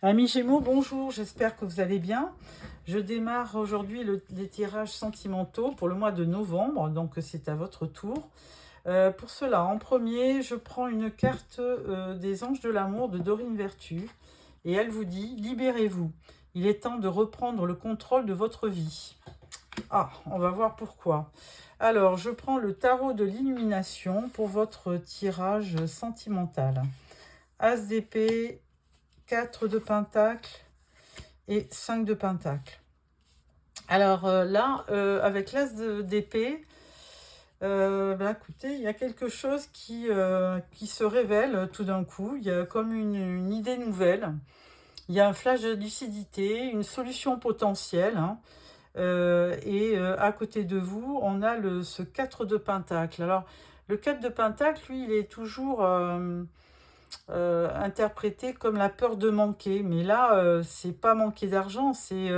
Amis Gémeaux, bonjour, j'espère que vous allez bien. Je démarre aujourd'hui les tirages sentimentaux pour le mois de novembre, donc c'est à votre tour. Pour cela, en premier, je prends une carte des anges de l'amour de Dorine Vertu et elle vous dit « Libérez-vous, il est temps de reprendre le contrôle de votre vie ». Ah, on va voir pourquoi. Alors, je prends le tarot de l'illumination pour votre tirage sentimental. As d'épée, 4 de pentacle et 5 de pentacle. Alors là, avec l'as d'épée, écoutez, il y a quelque chose qui se révèle tout d'un coup. Il y a comme une idée nouvelle. Il y a un flash de lucidité, une solution potentielle. À côté de vous, on a ce 4 de pentacle. Alors, le 4 de pentacle, lui, il est toujours interprété comme la peur de manquer. Mais là, c'est pas manquer d'argent, c'est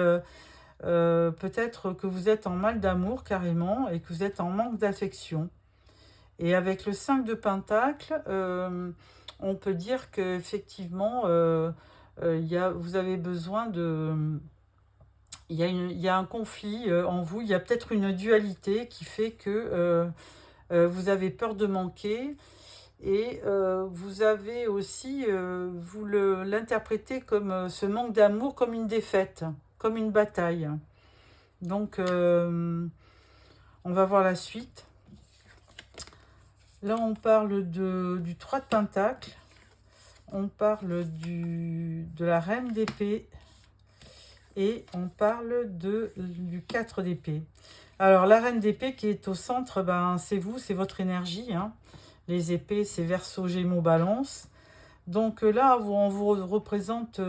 peut-être que vous êtes en mal d'amour carrément et que vous êtes en manque d'affection. Et avec le 5 de pentacle, on peut dire qu'effectivement, vous avez besoin de... il y a un conflit en vous, il y a peut-être une dualité qui fait que vous avez peur de manquer. Et vous avez aussi, vous l'interprétez comme ce manque d'amour, comme une défaite, comme une bataille. Donc, on va voir la suite. Là, on parle du 3 de pentacle. On parle de la reine d'épée. Et on parle du 4 d'épée. Alors, la reine d'épée qui est au centre, c'est vous, c'est votre énergie. Hein. Les épées, c'est Verseau, Gémeaux, Balance. Donc là, on vous représente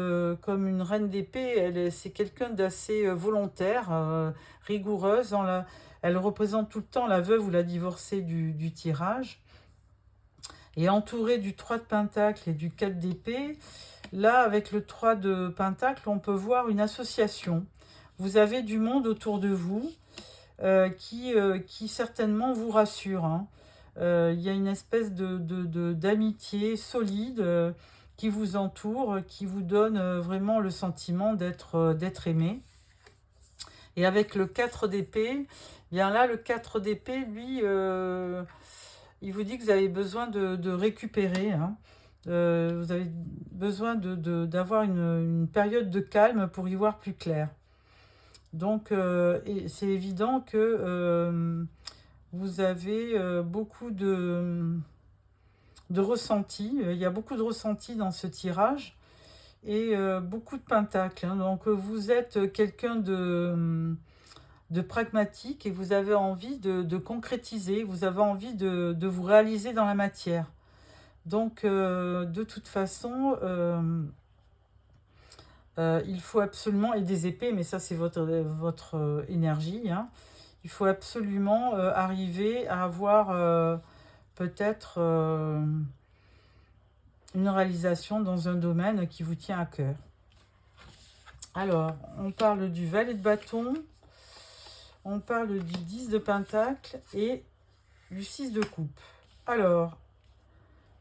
comme une reine d'épée. C'est quelqu'un d'assez volontaire, rigoureuse. Elle représente tout le temps la veuve ou la divorcée du tirage. Et entourée du 3 de pentacle et du 4 d'épée, là, avec le 3 de pentacle, on peut voir une association. Vous avez du monde autour de vous qui certainement vous rassure. Hein. Il y a une espèce d'amitié solide qui vous entoure, qui vous donne vraiment le sentiment d'être aimé. Et avec le 4 d'épée, bien là, le 4 d'épée, lui, il vous dit que vous avez besoin de récupérer. Hein. Vous avez besoin d'avoir une période de calme pour y voir plus clair. Donc, c'est évident que vous avez beaucoup de ressentis. Il y a beaucoup de ressentis dans ce tirage et beaucoup de pentacles. Hein. Donc, vous êtes quelqu'un de pragmatique et vous avez envie de concrétiser, vous avez envie de vous réaliser dans la matière. Donc, de toute façon, il faut absolument, et des épées, mais ça c'est votre énergie, hein, il faut absolument arriver à avoir peut-être une réalisation dans un domaine qui vous tient à cœur. Alors, on parle du valet de bâton, on parle du 10 de pentacle et du 6 de coupe. Alors,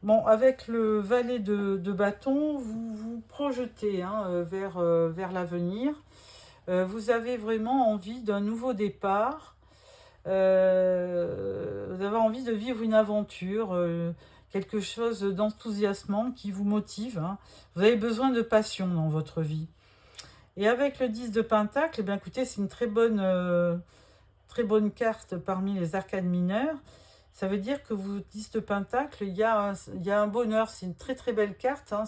bon, avec le valet de bâton, vous vous projetez vers l'avenir. Vous avez vraiment envie d'un nouveau départ. Vous avez envie de vivre une aventure, quelque chose d'enthousiasmant qui vous motive. Hein. Vous avez besoin de passion dans votre vie. Et avec le 10 de pentacle, écoutez, c'est une très bonne carte parmi les arcades mineures. Ça veut dire que vous 10 de pentacle, il y a un bonheur. C'est une très très belle carte. Hein.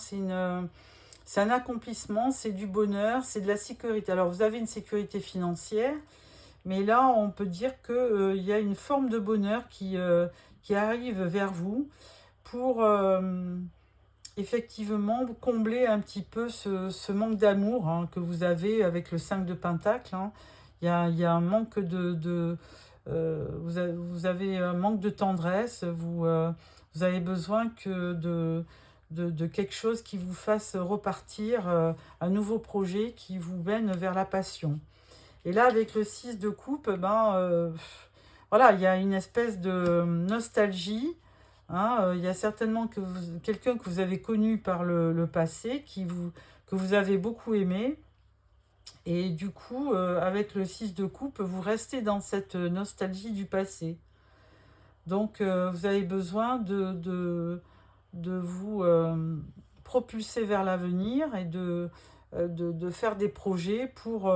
C'est un accomplissement, c'est du bonheur, c'est de la sécurité. Alors vous avez une sécurité financière, mais là on peut dire qu'il y a une forme de bonheur qui arrive vers vous pour effectivement combler un petit peu ce manque d'amour hein, que vous avez avec le 5 de pentacle. Hein. Il y a un manque vous avez un manque de tendresse, vous avez besoin de quelque chose qui vous fasse repartir, un nouveau projet qui vous mène vers la passion. Et là, avec le 6 de coupe, voilà, il y a une espèce de nostalgie. Hein, il y a certainement quelqu'un que vous avez connu par le passé, que vous avez beaucoup aimé. Et du coup, avec le 6 de coupe, vous restez dans cette nostalgie du passé. Donc, vous avez besoin de vous propulser vers l'avenir et de faire des projets pour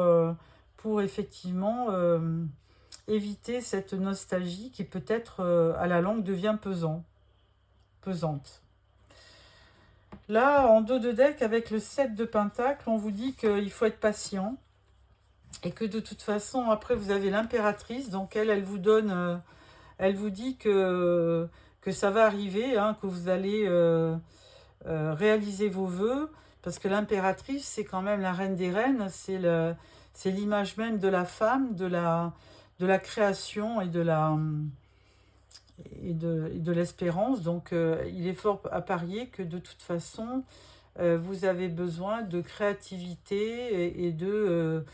effectivement éviter cette nostalgie qui peut-être à la longue devient pesante. Là, en dos de deck, avec le 7 de pentacle, on vous dit qu'il faut être patient et que de toute façon, après, vous avez l'impératrice. Donc, elle vous donne, elle vous dit que ça va arriver, hein, que vous allez réaliser vos vœux, parce que l'impératrice, c'est quand même la reine des reines, c'est l'image même de la femme, de la création et de l'espérance. Donc, il est fort à parier que de toute façon, vous avez besoin de créativité et de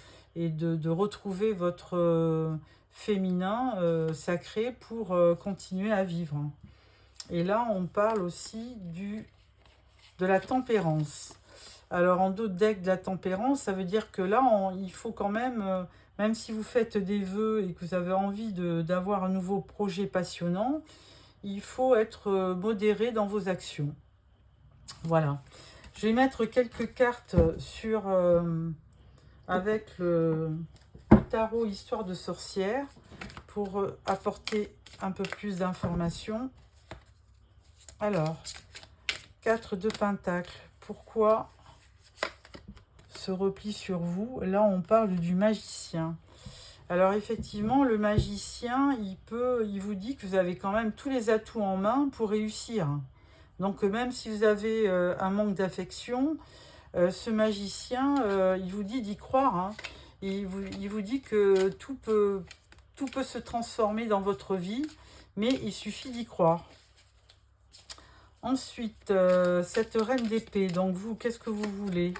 retrouver votre féminin sacré pour continuer à vivre. Et là, on parle aussi de la tempérance. Alors, en d'autres decks de la tempérance, ça veut dire que là, il faut quand même, même si vous faites des vœux et que vous avez envie d'avoir un nouveau projet passionnant, il faut être modéré dans vos actions. Voilà. Je vais mettre quelques cartes avec le tarot Histoire de sorcière pour apporter un peu plus d'informations. Alors, 4 de pentacle. Pourquoi ce repli sur vous? Là, on parle du magicien. Alors, effectivement, le magicien, il vous dit que vous avez quand même tous les atouts en main pour réussir. Donc, même si vous avez un manque d'affection, ce magicien, il vous dit d'y croire. Hein. Il vous dit que tout peut se transformer dans votre vie, mais il suffit d'y croire. Ensuite, cette reine d'épée, donc vous, qu'est-ce que vous voulez?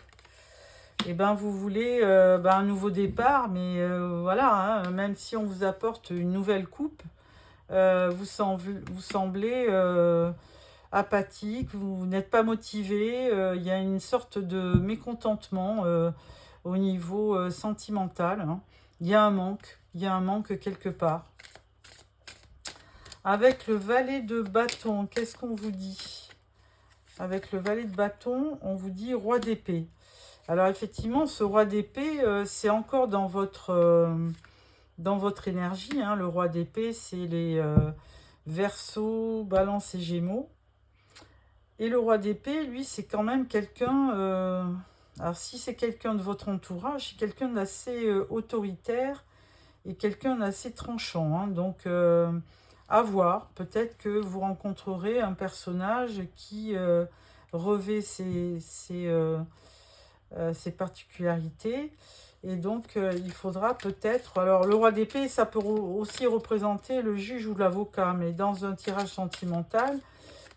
Eh bien, vous voulez un nouveau départ, mais voilà, hein, même si on vous apporte une nouvelle coupe, vous semblez apathique, vous n'êtes pas motivé, il y a une sorte de mécontentement au niveau sentimental. Hein. Il y a un manque quelque part. Avec le valet de bâton, qu'est-ce qu'on vous dit? Avec le valet de bâton, on vous dit roi d'épée. Alors effectivement, ce roi d'épée, c'est encore dans votre énergie. Hein. Le roi d'épée, c'est les Verseaux, Balance et Gémeaux. Et le roi d'épée, lui, c'est quand même quelqu'un... alors si c'est quelqu'un de votre entourage, c'est quelqu'un d'assez autoritaire et quelqu'un d'assez tranchant. Hein. Donc... à voir, peut-être que vous rencontrerez un personnage qui revêt ses particularités. Et donc, il faudra peut-être... Alors, le roi d'épée, ça peut aussi représenter le juge ou l'avocat. Mais dans un tirage sentimental,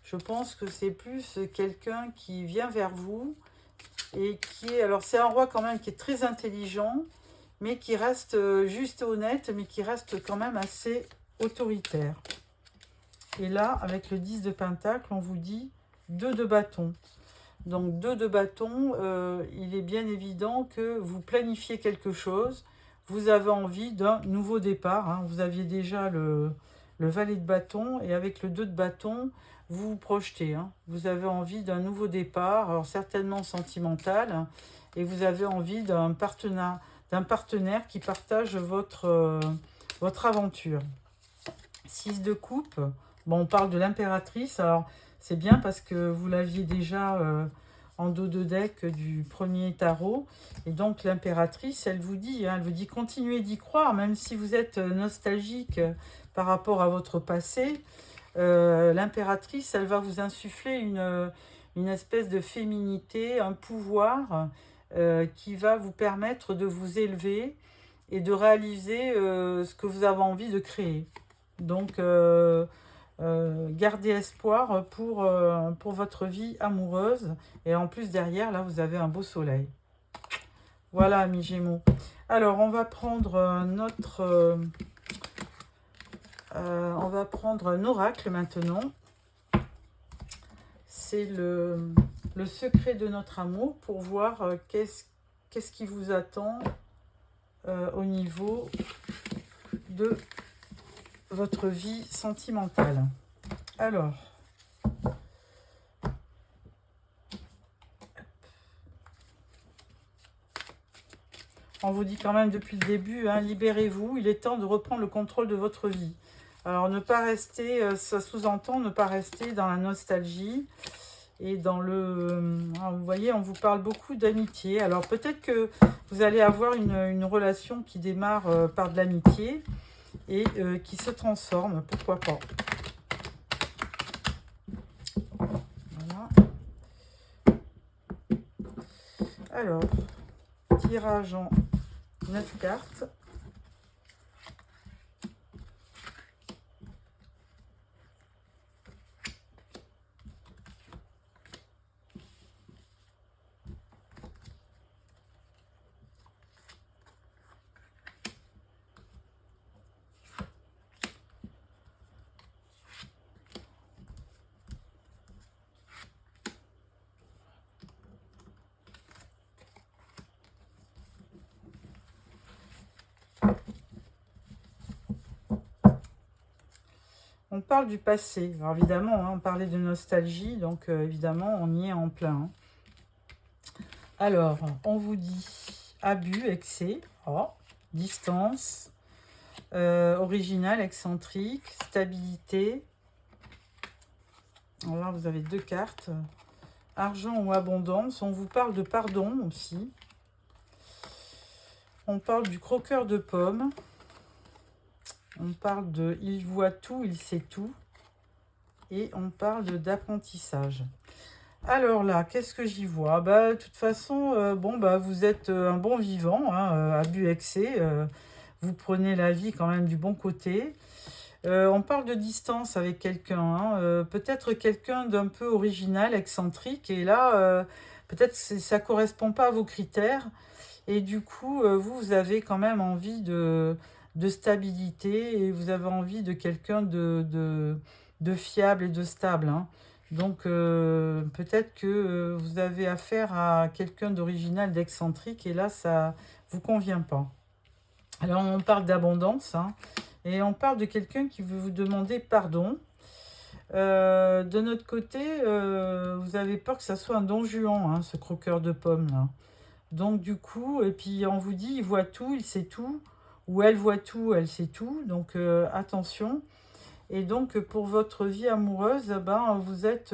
je pense que c'est plus quelqu'un qui vient vers vous et qui est... Alors, c'est un roi quand même qui est très intelligent, mais qui reste juste et honnête, mais qui reste quand même assez... autoritaire. Et là, avec le 10 de pentacle, on vous dit 2 de bâton. Donc 2 de bâton, il est bien évident que vous planifiez quelque chose. Vous avez envie d'un nouveau départ. Hein. Vous aviez déjà le valet de bâton. Et avec le 2 de bâton, vous vous projetez. Hein. Vous avez envie d'un nouveau départ, alors certainement sentimental. Hein, et vous avez envie d'un partenaire qui partage votre aventure. 6 de coupe, bon, on parle de l'impératrice, alors c'est bien parce que vous l'aviez déjà en dos de deck du premier tarot, et donc l'impératrice, elle vous dit continuez d'y croire, même si vous êtes nostalgique par rapport à votre passé, l'impératrice, elle va vous insuffler une espèce de féminité, un pouvoir qui va vous permettre de vous élever et de réaliser ce que vous avez envie de créer. Donc, gardez espoir pour votre vie amoureuse. Et en plus, derrière, là, vous avez un beau soleil. Voilà, amis Gémeaux. Alors, on va prendre on va prendre un oracle maintenant. C'est le le secret de notre amour pour voir qu'est-ce qui vous attend au niveau de votre vie sentimentale. Alors, on vous dit quand même depuis le début, hein, libérez-vous, il est temps de reprendre le contrôle de votre vie. Alors, ne pas rester, ça sous-entend ne pas rester dans la nostalgie et dans le... vous voyez, on vous parle beaucoup d'amitié. Alors, peut-être que vous allez avoir une relation qui démarre par de l'amitié et qui se transforme, pourquoi pas. Voilà. Alors, tirage en 9 cartes. On parle du passé. Alors évidemment, hein, on parlait de nostalgie, donc évidemment, on y est en plein. Hein. Alors, on vous dit abus, excès, distance, original, excentrique, stabilité. Alors là, vous avez 2 cartes. Argent ou abondance. On vous parle de pardon aussi. On parle du croqueur de pommes. On parle de il voit tout, il sait tout. Et on parle d'apprentissage. Alors là, qu'est-ce que j'y vois? De toute façon, vous êtes un bon vivant, hein, abus, excès. Vous prenez la vie quand même du bon côté. On parle de distance avec quelqu'un. Hein, peut-être quelqu'un d'un peu original, excentrique. Et là, peut-être que ça ne correspond pas à vos critères. Et du coup, vous avez quand même envie de stabilité et vous avez envie de quelqu'un de fiable et de stable. Hein. Donc, peut-être que vous avez affaire à quelqu'un d'original, d'excentrique et là, ça ne vous convient pas. Alors, on parle d'abondance hein, et on parle de quelqu'un qui veut vous demander pardon. De notre côté, vous avez peur que ça soit un don Juan, hein, ce croqueur de pommes là. Donc du coup, et puis on vous dit, il voit tout, il sait tout, ou elle voit tout, elle sait tout, donc attention. Et donc pour votre vie amoureuse, vous êtes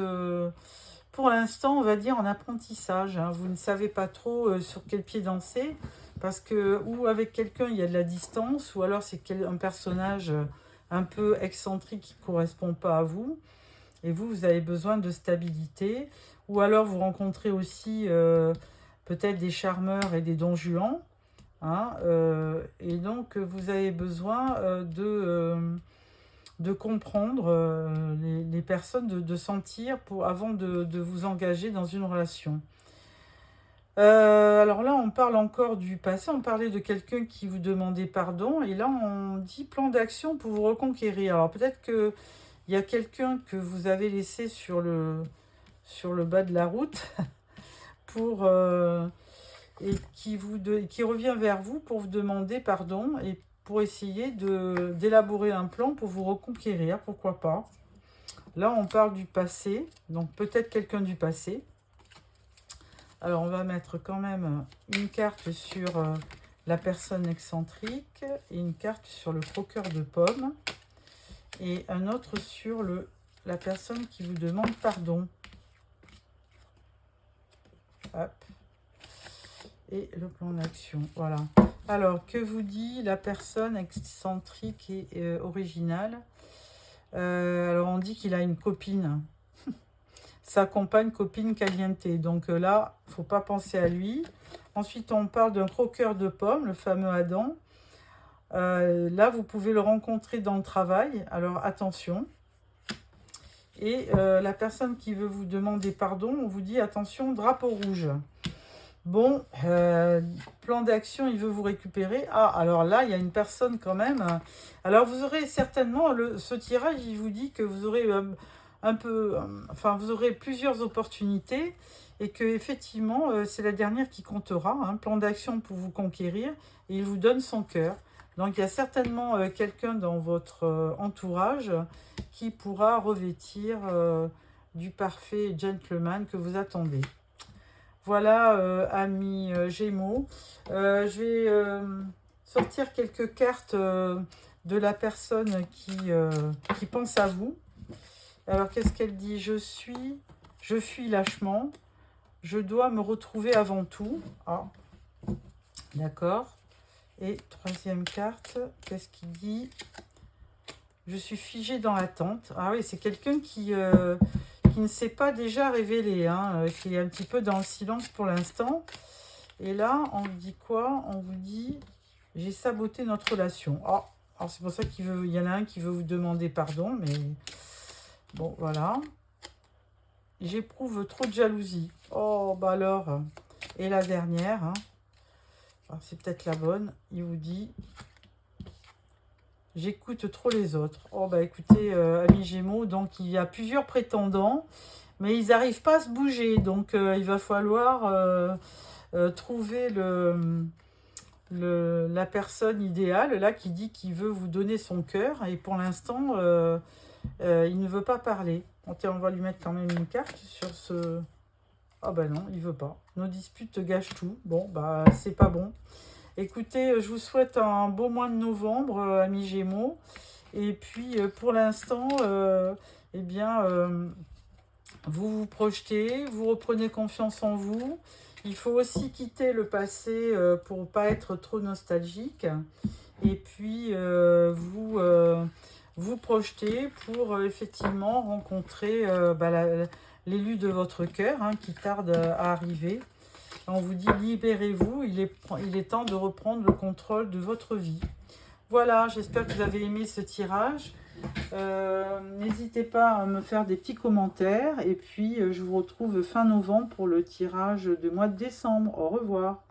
pour l'instant, on va dire, en apprentissage. Hein. Vous ne savez pas trop sur quel pied danser, parce que ou avec quelqu'un, il y a de la distance, ou alors c'est un personnage un peu excentrique qui ne correspond pas à vous, et vous avez besoin de stabilité, ou alors vous rencontrez aussi... peut-être des charmeurs et des don Juan. Hein, et donc, vous avez besoin de comprendre les personnes, de sentir avant de vous engager dans une relation. Alors là, on parle encore du passé. On parlait de quelqu'un qui vous demandait pardon. Et là, on dit plan d'action pour vous reconquérir. Alors peut-être qu'il y a quelqu'un que vous avez laissé sur le bas de la route. Et qui revient vers vous pour vous demander pardon et pour essayer d'élaborer un plan pour vous reconquérir, pourquoi pas. Là, on parle du passé, donc peut-être quelqu'un du passé. Alors, on va mettre quand même une carte sur la personne excentrique et une carte sur le croqueur de pommes et un autre sur la personne qui vous demande pardon. Hop. Et le plan d'action, voilà. Alors, que vous dit la personne excentrique et originale? Alors, on dit qu'il a une copine. Sa compagne, copine caliente. Donc là, il ne faut pas penser à lui. Ensuite, on parle d'un croqueur de pommes, le fameux Adam. Là, vous pouvez le rencontrer dans le travail. Alors, attention. Et la personne qui veut vous demander pardon, on vous dit attention, drapeau rouge. Bon, plan d'action, il veut vous récupérer. Ah, alors là, il y a une personne quand même. Alors, vous aurez certainement, ce tirage, il vous dit que vous aurez vous aurez plusieurs opportunités. et que effectivement c'est la dernière qui comptera, hein, plan d'action pour vous conquérir, et il vous donne son cœur. Donc il y a certainement quelqu'un dans votre entourage qui pourra revêtir du parfait gentleman que vous attendez. Voilà, amis Gémeaux. Je vais sortir quelques cartes de la personne qui pense à vous. Alors, qu'est-ce qu'elle dit? Je fuis lâchement. Je dois me retrouver avant tout. Ah, d'accord. Et troisième carte, qu'est-ce qu'il dit? Je suis figée dans l'attente. Ah oui, c'est quelqu'un qui ne s'est pas déjà révélé, hein, qui est un petit peu dans le silence pour l'instant. Et là, on vous dit quoi? On vous dit, j'ai saboté notre relation. Oh, alors c'est pour ça qu'il y en a un qui veut vous demander pardon, mais bon, voilà. J'éprouve trop de jalousie. Oh, bah alors. Et la dernière, hein. C'est peut-être la bonne. Il vous dit, j'écoute trop les autres. Oh, bah écoutez, amis Gémeaux, donc il y a plusieurs prétendants, mais ils n'arrivent pas à se bouger. Donc il va falloir trouver la personne idéale, là, qui dit qu'il veut vous donner son cœur. Et pour l'instant, il ne veut pas parler. Bon, tiens, on va lui mettre quand même une carte sur ce... Ah bah non, il veut pas. Nos disputes gâchent tout. Bon, bah c'est pas bon. Écoutez, je vous souhaite un beau mois de novembre, amis Gémeaux. Et puis, pour l'instant, eh bien, vous vous projetez, vous reprenez confiance en vous. Il faut aussi quitter le passé pour ne pas être trop nostalgique. Et puis, vous projetez pour effectivement rencontrer l'élu de votre cœur, hein, qui tarde à arriver. On vous dit libérez-vous, il est temps de reprendre le contrôle de votre vie. Voilà, j'espère que vous avez aimé ce tirage. N'hésitez pas à me faire des petits commentaires. Et puis, je vous retrouve fin novembre pour le tirage du mois de décembre. Au revoir.